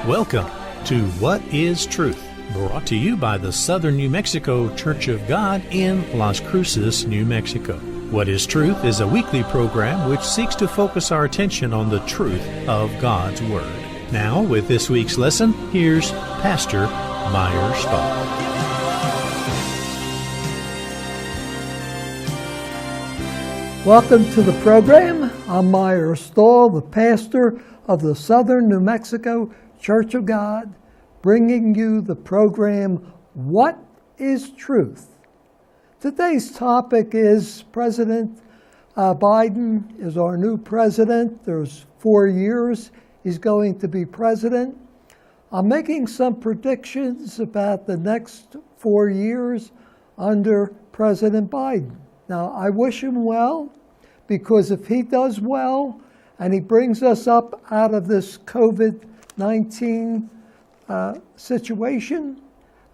Welcome to What is Truth, brought to you by the Southern New Mexico Church of God in Las Cruces, New Mexico. What is Truth is a weekly program which seeks to focus our attention on the truth of God's Word. Now, with this week's lesson, here's Pastor Meyer Stahl. Welcome to the program. I'm Meyer Stahl, the pastor of the Southern New Mexico Church of God, bringing you the program, What is Truth? Today's topic is President Biden is our new president. There's 4 years he's going to be president. I'm making some predictions about the next 4 years under President Biden. Now, I wish him well, because if he does well and he brings us up out of this COVID-19 situation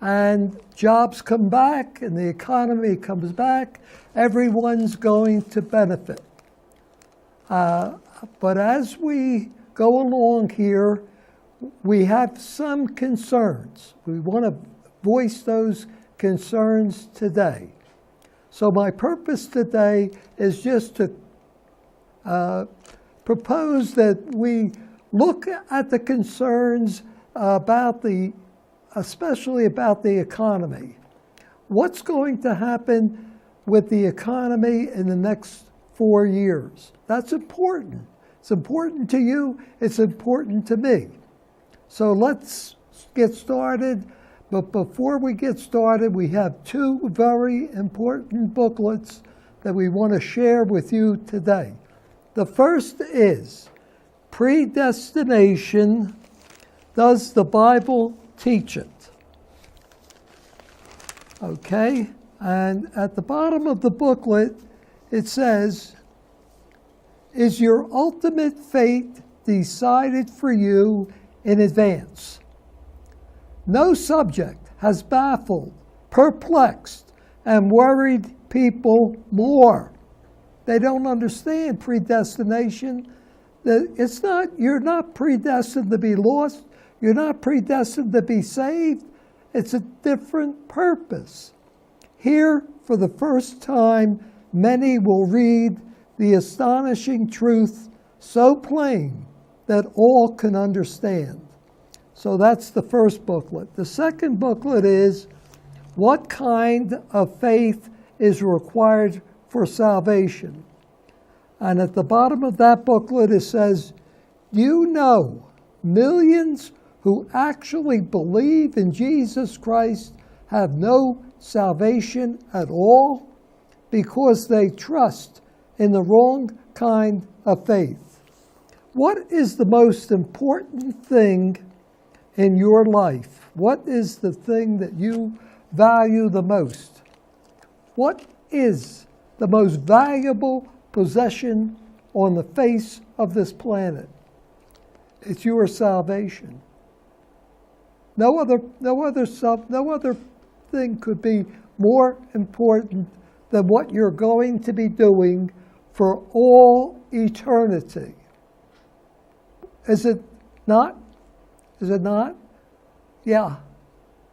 and jobs come back and the economy comes back, everyone's going to benefit. But as we go along here, we have some concerns. We want to voice those concerns today. So my purpose today is just to propose that we look at the concerns especially about the economy. What's going to happen with the economy in the next 4 years? That's important. It's important to you. It's important to me. So let's get started. But before we get started, we have 2 very important booklets that we want to share with you today. The first is Predestination, Does the Bible Teach It? Okay, and at the bottom of the booklet, it says, is your ultimate fate decided for you in advance? No subject has baffled, perplexed, and worried people more. They don't understand predestination. That you're not predestined to be lost. You're not predestined to be saved. It's a different purpose. Here, for the first time, many will read the astonishing truth so plain that all can understand. So that's the first booklet. The second booklet is, what kind of faith is required for salvation? And at the bottom of that booklet it says, you know millions who actually believe in Jesus Christ have no salvation at all because they trust in the wrong kind of faith. What is the most important thing in your life? What is the thing that you value the most? What is the most valuable possession on the face of this planet? It's your salvation. No other thing could be more important than what you're going to be doing for all eternity. Is it not? Is it not? Yeah.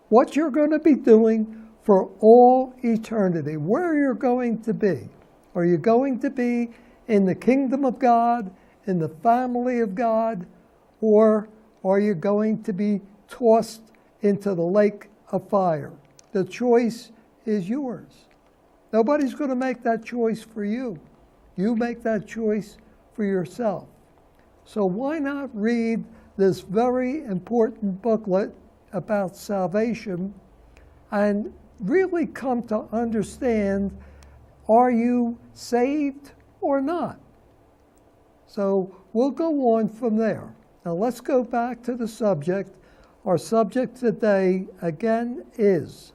What you're going to be doing for all eternity. Where you're going to be. Are you going to be in the kingdom of God, in the family of God, or are you going to be tossed into the lake of fire? The choice is yours. Nobody's going to make that choice for you. You make that choice for yourself. So why not read this very important booklet about salvation and really come to understand, are you saved or not? So we'll go on from there. Now let's go back to the subject. Our subject today, again, is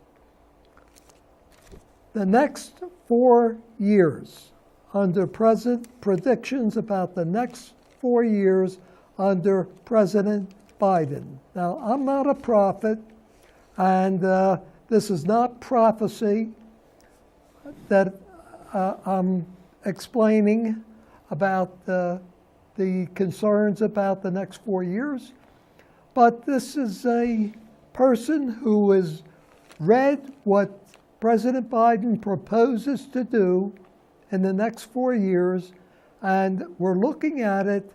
the next 4 years under predictions about the next 4 years under President Biden. Now, I'm not a prophet, and this is not prophecy that I'm explaining about the concerns about the next 4 years. but this is a person who has read what President Biden proposes to do in the next 4 years, and we're looking at it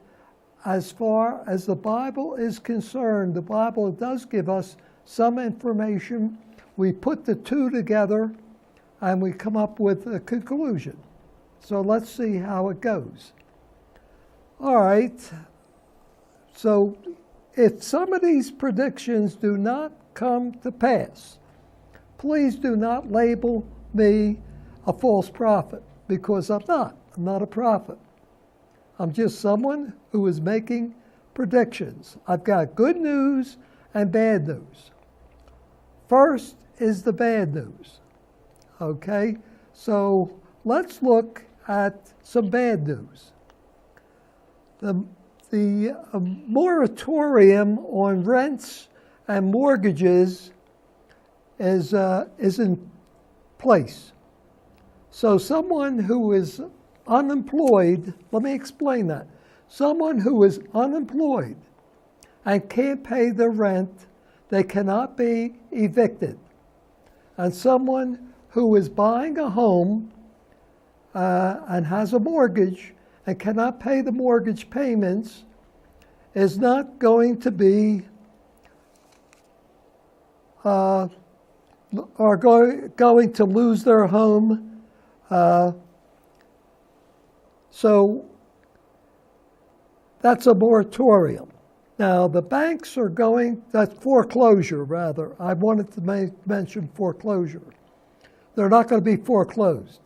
as far as the Bible is concerned. The Bible does give us some information. We put the two together and we come up with a conclusion. So let's see how it goes. All right. So if some of these predictions do not come to pass, please do not label me a false prophet, because I'm not. I'm not a prophet. I'm just someone who is making predictions. I've got good news and bad news. First is the bad news. Okay? So let's look at some bad news. The moratorium on rents and mortgages is in place. So someone who is unemployed, let me explain that. Someone who is unemployed and can't pay their rent, they cannot be evicted. And someone who is buying a home and has a mortgage and cannot pay the mortgage payments is not going to be going to lose their home. So that's a moratorium. Now the banks are that's foreclosure rather. I wanted to mention foreclosure. They're not going to be foreclosed.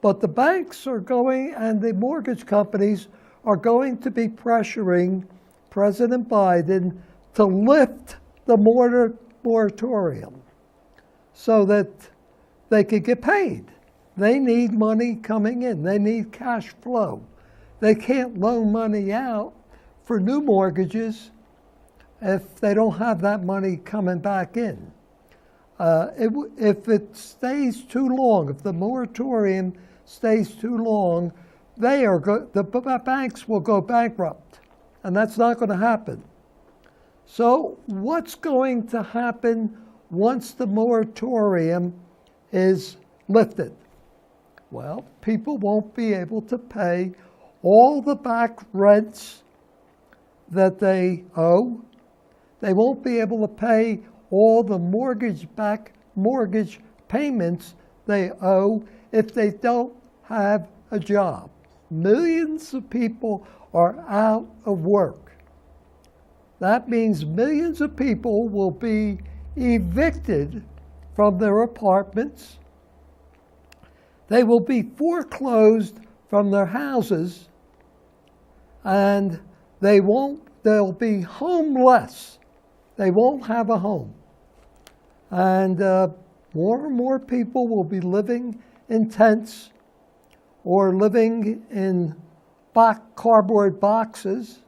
But the banks are going, and the mortgage companies are going to be pressuring President Biden to lift the moratorium so that they could get paid. They need money coming in. They need cash flow. They can't loan money out for new mortgages if they don't have that money coming back in. If it stays too long, if the moratorium stays too long, the banks will go bankrupt, and that's not going to happen. So what's going to happen once the moratorium is lifted? Well, people won't be able to pay all the back rents that they owe. They won't be able to pay all the mortgage payments they owe if they don't have a job. Millions of people are out of work. That means millions of people will be evicted from their apartments. They will be foreclosed from their houses, and they'll be homeless. They won't have a home. And more and more people will be living in tents or living in cardboard boxes,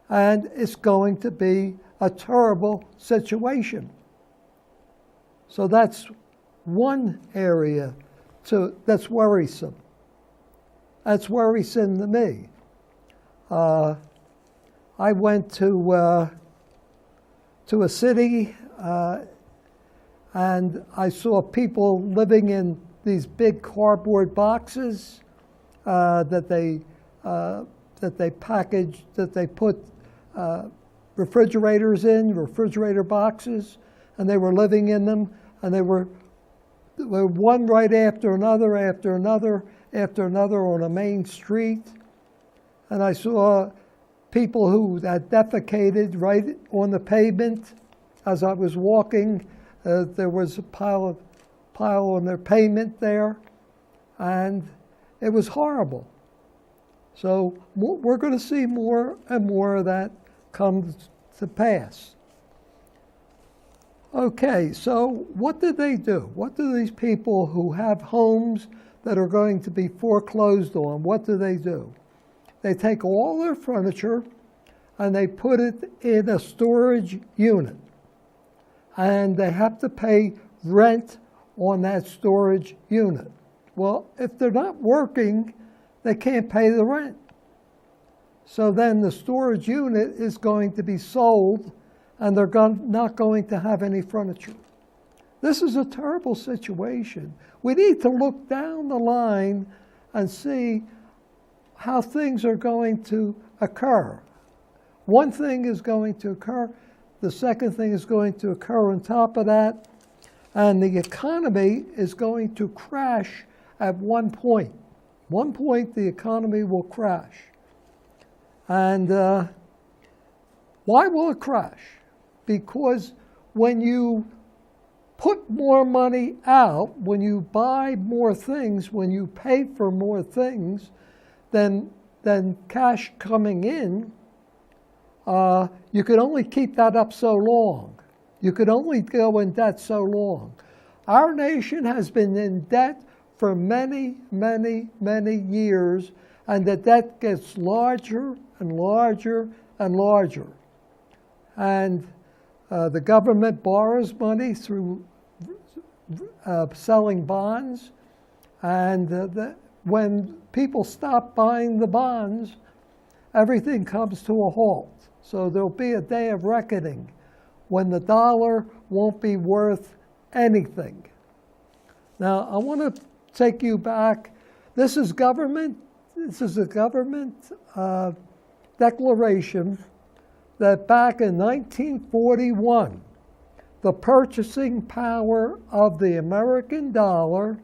and it's going to be a terrible situation. So that's one area that's worrisome. That's worrisome to me. I went to a city and I saw people living in these big cardboard boxes that they packaged, that they put refrigerators in, refrigerator boxes, and they were living in them, and they were one right after another on a main street. And I saw people who had defecated right on the pavement. As I was walking, there was a pile on their pavement there, and it was horrible. So we're going to see more and more of that come to pass. Okay, so what did they do? What do these people who have homes that are going to be foreclosed on, what do? They take all their furniture and they put it in a storage unit. And they have to pay rent on that storage unit. Well, if they're not working, they can't pay the rent. So then the storage unit is going to be sold, and they're not going to have any furniture. This is a terrible situation. We need to look down the line and see how things are going to occur. One thing is going to occur. The second thing is going to occur on top of that. And the economy is going to crash at one point. One point, the economy will crash. And why will it crash? Because when you put more money out, when you buy more things, when you pay for more things than cash coming in, you can only keep that up so long. You could only go in debt so long. Our nation has been in debt for many, many, many years, and the debt gets larger and larger and larger. And the government borrows money through selling bonds, and when people stop buying the bonds, everything comes to a halt. So there'll be a day of reckoning when the dollar won't be worth anything. Now, I want to take you back. This is government. This is a government declaration that back in 1941, the purchasing power of the American dollar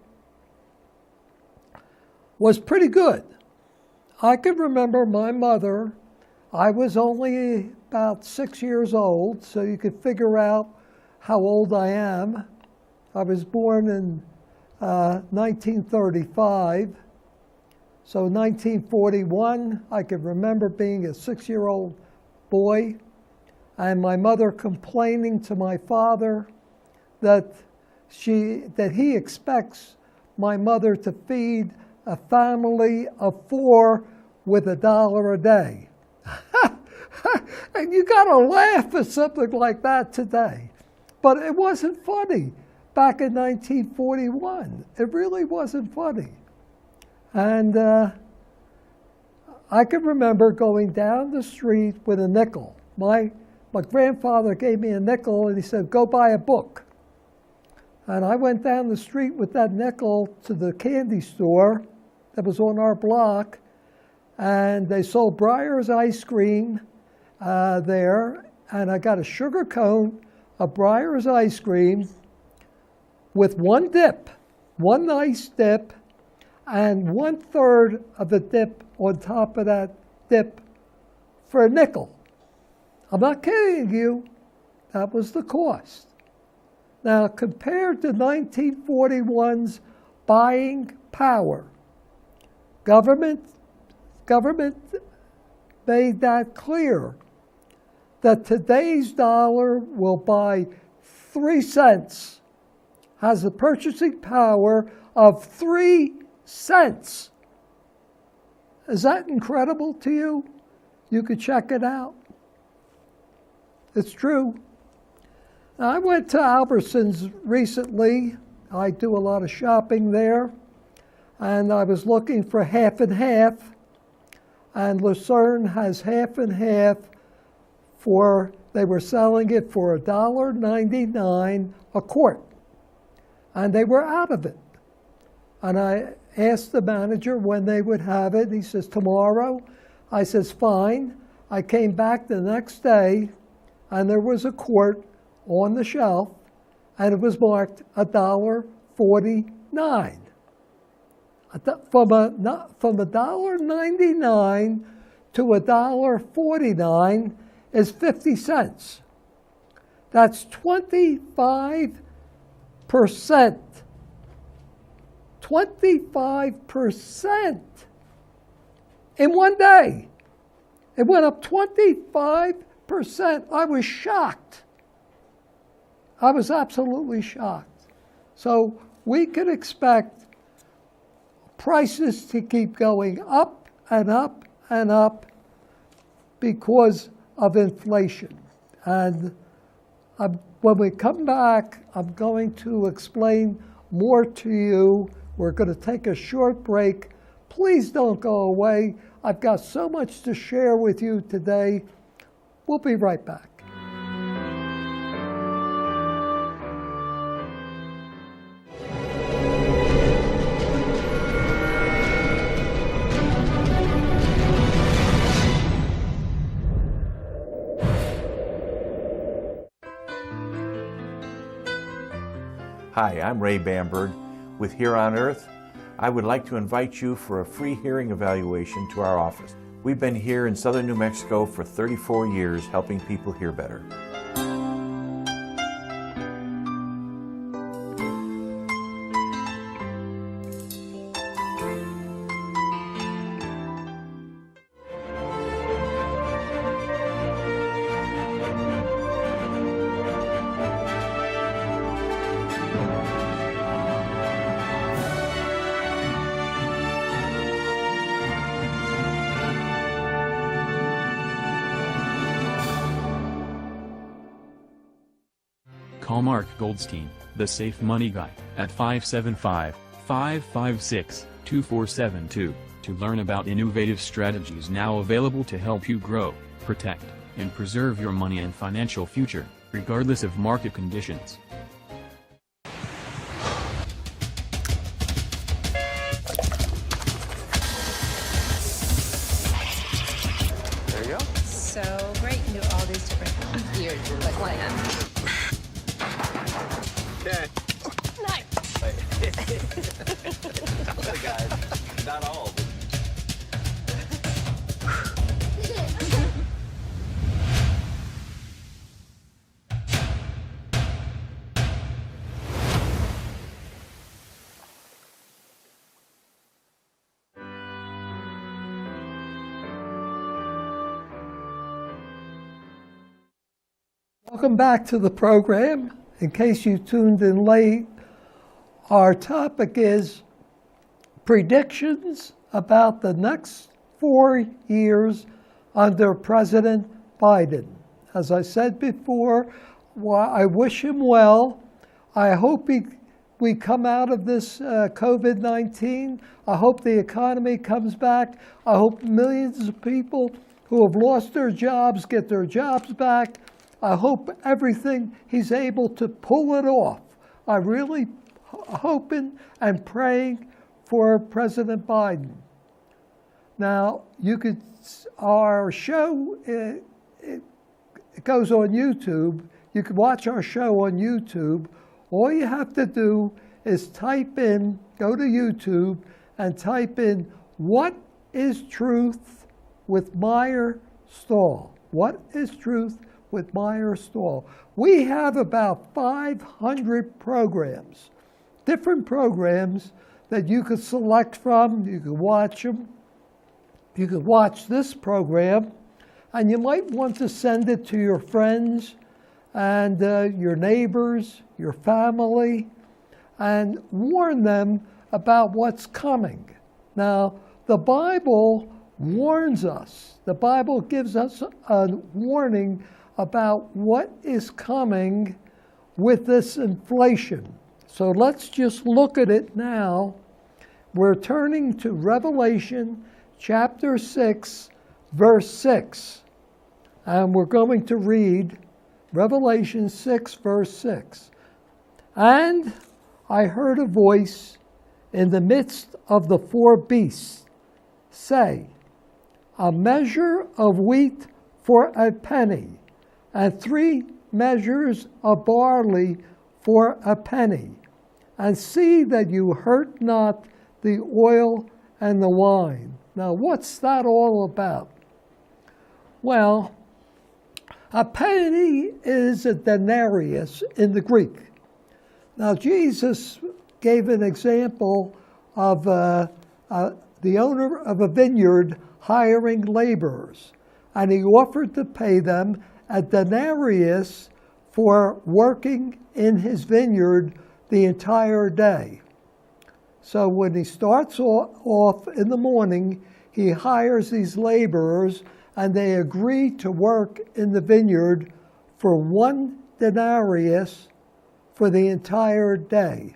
was pretty good. I can remember my mother. I was only about 6 years old, so you could figure out how old I am. I was born in 1935. So 1941, I could remember being a 6-year-old boy, and my mother complaining to my father that he expects my mother to feed a family of 4 with $1 a day. And you gotta laugh at something like that today. But it wasn't funny back in 1941. It really wasn't funny. And I can remember going down the street with a nickel. My grandfather gave me a nickel and he said, "Go buy a book." And I went down the street with that nickel to the candy store that was on our block, and they sold Breyer's ice cream there, and I got a sugar cone of Breyer's ice cream with one dip, one nice dip, and 1/3 of the dip on top of that dip for a nickel. I'm not kidding you. That was the cost. Now, compared to 1941's buying power, government made that clear that today's dollar will buy 3 cents, has a purchasing power of 3 cents. Is that incredible to you? You could check it out. It's true. Now, I went to Albertsons recently. I do a lot of shopping there. And I was looking for half and half. And Lucerne has half and half they were selling it for $1.99 a quart. And they were out of it. And I asked the manager when they would have it. He says, "Tomorrow." I says, "Fine." I came back the next day, and there was a quart on the shelf, and it was marked $1.49. From $1.99 to $1.49 is 50 cents. That's 25%. 25% in one day. It went up 25%. I was shocked. I was absolutely shocked. So we could expect prices to keep going up and up and up because of inflation. And when we come back, I'm going to explain more to you. We're going to take a short break. Please don't go away. I've got so much to share with you today. We'll be right back. Hi, I'm Ray Bamberg with Here on Earth. I would like to invite you for a free hearing evaluation to our office. We've been here in southern New Mexico for 34 years helping people hear better. Call Mark Goldstein, the Safe Money Guy, at 575-556-2472 to learn about innovative strategies now available to help you grow, protect, and preserve your money and financial future, regardless of market conditions. There you go. So great, you do all these different gears, like one hand. Okay. Nice. Some of the guys, not all. Welcome back to the program. In case you tuned in late, our topic is predictions about the next 4 years under President Biden. As I said before, I wish him well. I hope we come out of this COVID-19. I hope the economy comes back. I hope millions of people who have lost their jobs get their jobs back. I hope everything he's able to pull it off. I really hoping and praying for President Biden. Now, our show, it goes on YouTube. You can watch our show on YouTube. All you have to do is go to YouTube and type in, "What is Truth with Meyer Stahl?" What is truth with Meyer Stahl? We have about 500 programs, different programs that you could select from. You could watch them. You could watch this program, and you might want to send it to your friends and your neighbors, your family, and warn them about what's coming. Now, the Bible warns us. The Bible gives us a warning about what is coming with this inflation. So let's just look at it now. We're turning to Revelation chapter 6, verse 6. And we're going to read Revelation 6, verse 6. "And I heard a voice in the midst of the four beasts say, a measure of wheat for a penny, and 3 measures of barley for a penny. And see that you hurt not the oil and the wine." Now, what's that all about? Well, a penny is a denarius in the Greek. Now, Jesus gave an example of the owner of a vineyard hiring laborers, and he offered to pay them a denarius for working in his vineyard the entire day. So when he starts off in the morning, he hires these laborers, and they agree to work in the vineyard for 1 denarius for the entire day.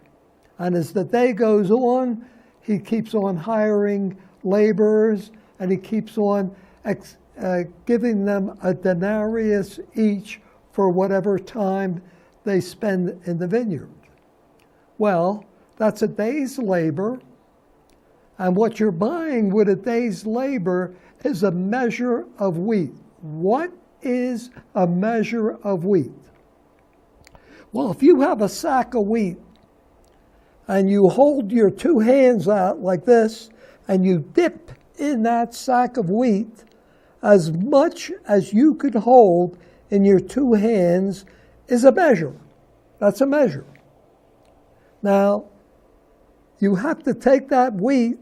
And as the day goes on, he keeps on hiring laborers, and he keeps on giving them a denarius each for whatever time they spend in the vineyard. Well, that's a day's labor, and what you're buying with a day's labor is a measure of wheat. What is a measure of wheat? Well, if you have a sack of wheat and you hold your two hands out like this and you dip in that sack of wheat, as much as you could hold in your two hands is a measure. That's a measure. Now, you have to take that wheat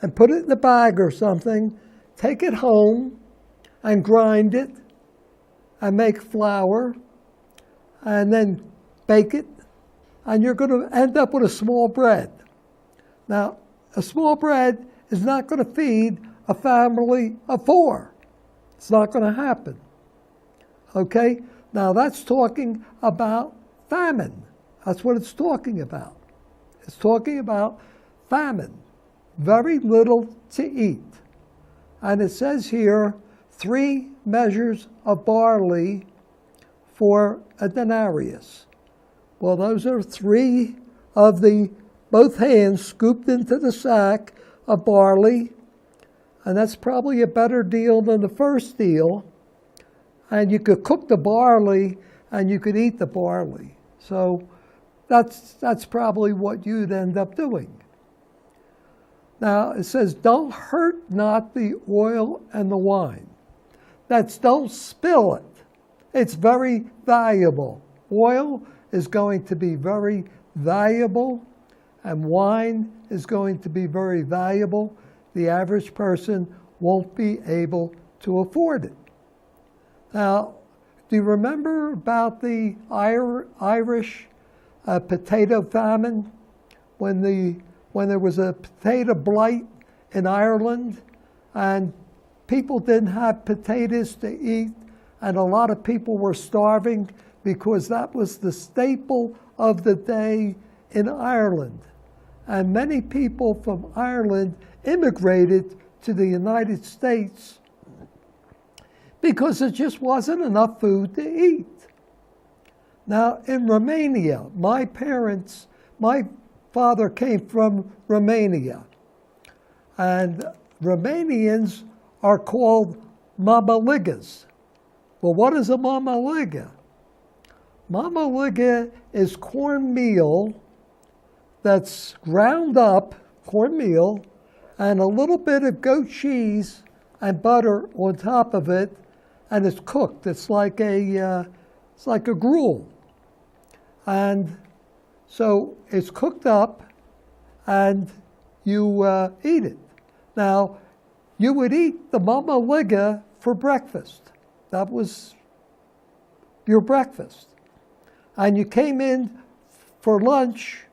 and put it in a bag or something, take it home and grind it and make flour and then bake it, and you're going to end up with a small bread. Now, a small bread is not going to feed a family of 4. It's not going to happen. Okay? Now, that's talking about famine. That's what it's talking about. It's talking about famine. Very little to eat. And it says here, 3 measures of barley for a denarius. Well, those are 3 of the both hands scooped into the sack of barley, and that's probably a better deal than the first deal. And you could cook the barley and you could eat the barley. So that's probably what you'd end up doing. Now it says, don't hurt not the oil and the wine. That's don't spill it. It's very valuable. Oil is going to be very valuable, and wine is going to be very valuable. The average person won't be able to afford it. Now, do you remember about the Irish potato famine when there was a potato blight in Ireland and people didn't have potatoes to eat, and a lot of people were starving because that was the staple of the day in Ireland. And many people from Ireland immigrated to the United States because there just wasn't enough food to eat. Now, in Romania, my father came from Romania, and Romanians are called mamaligas. Well, what is a mamaliga? Mamaliga is cornmeal that's ground up, cornmeal, and a little bit of goat cheese and butter on top of it, and it's cooked. It's like a gruel. And so it's cooked up, and you eat it. Now, you would eat the mamaliga for breakfast. That was your breakfast. And you came in for lunch,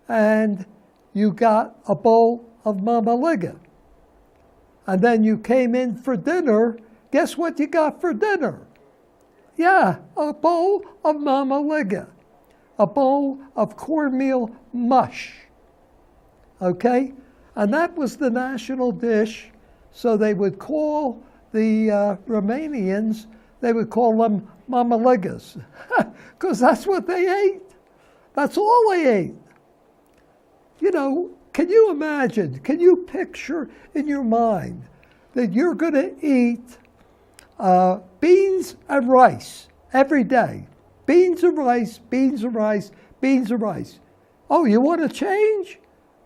and you got a bowl of mamaliga. And then you came in for dinner. Guess what you got for dinner? Yeah, a bowl of mamaliga. A bowl of cornmeal mush. Okay? And that was the national dish. So they would call the Romanians, they would call them mamaligas. Because that's what they ate. That's all they ate. You know, can you imagine, can you picture in your mind that you're going to eat beans and rice every day? Beans and rice, beans and rice, beans and rice. Oh, you want to change?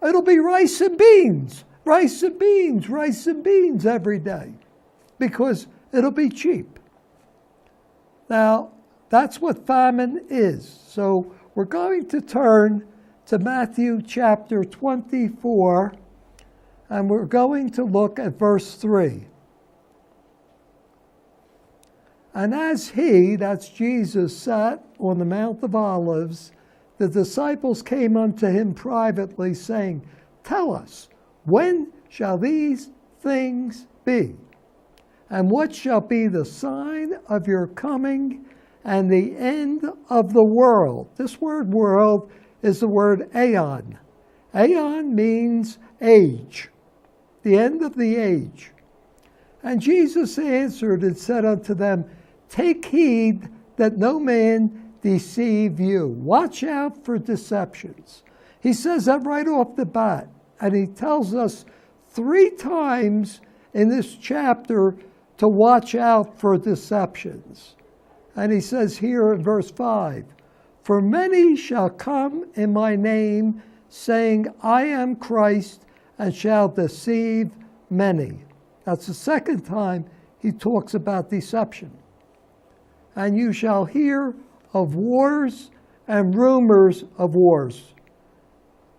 It'll be rice and beans, rice and beans, rice and beans every day, because it'll be cheap. Now, that's what famine is. So we're going to turn to Matthew chapter 24, and we're going to look at verse 3. And as he, that's Jesus, sat on the Mount of Olives, the disciples came unto him privately, saying, Tell us, when shall these things be? And what shall be the sign of your coming and the end of the world? This word world is the word aeon. Aeon means age, the end of the age. And Jesus answered and said unto them, Take heed that no man deceive you. Watch out for deceptions. He says that right off the bat. And he tells us 3 times in this chapter to watch out for deceptions. And he says here in verse 5, For many shall come in my name, saying, I am Christ, and shall deceive many. That's the second time he talks about deception. And you shall hear of wars and rumors of wars.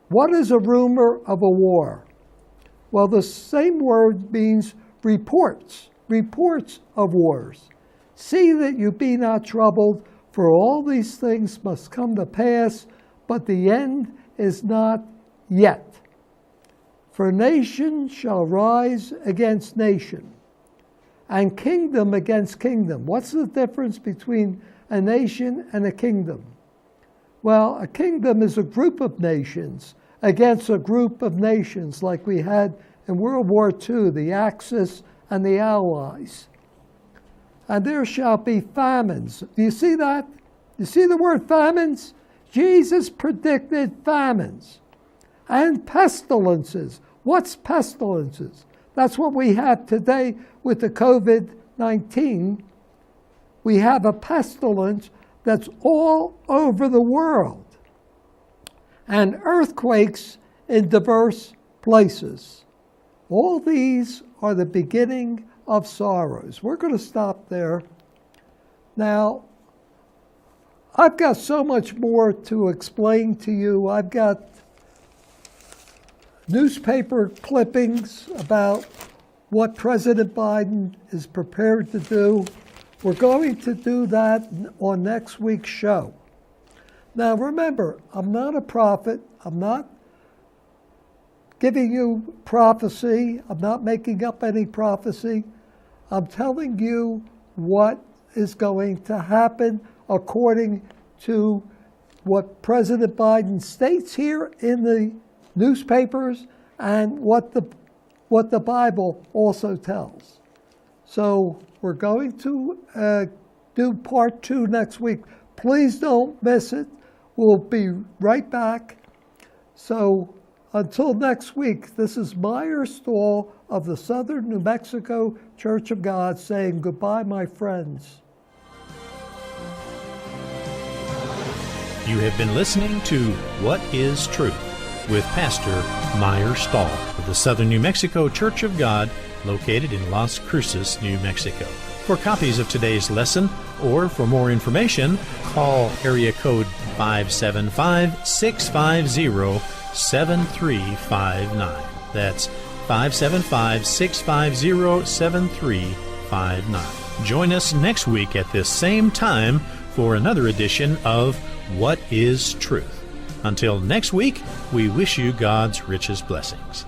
What is a rumor of a war? Well, the same word means reports of wars. See that you be not troubled, for all these things must come to pass, but the end is not yet. For nation shall rise against nation, and kingdom against kingdom. What's the difference between a nation and a kingdom? Well, a kingdom is a group of nations against a group of nations, like we had in World War II, the Axis and the Allies. And there shall be famines. Do you see that? You see the word famines? Jesus predicted famines. And pestilences. What's pestilences? That's what we have today with the COVID-19. We have a pestilence that's all over the world. And earthquakes in diverse places. All these are the beginning of sorrows. We're going to stop there. Now, I've got so much more to explain to you. I've got newspaper clippings about what President Biden is prepared to do. We're going to do that on next week's show. Now, remember, I'm not a prophet. I'm not giving you prophecy. I'm not making up any prophecy. I'm telling you what is going to happen according to what President Biden states here in the newspapers and what the Bible also tells. So we're going to do part 2 next week. Please don't miss it. We'll be right back. So until next week, this is Meyer Stahl of the Southern New Mexico Church of God saying goodbye, my friends. You have been listening to What is Truth with Pastor Meyer Stahl of the Southern New Mexico Church of God, located in Las Cruces, New Mexico. For copies of today's lesson or for more information, call area code 575-650-7359. That's 575-650-7359. Join us next week at this same time for another edition of What is Truth? Until next week, we wish you God's richest blessings.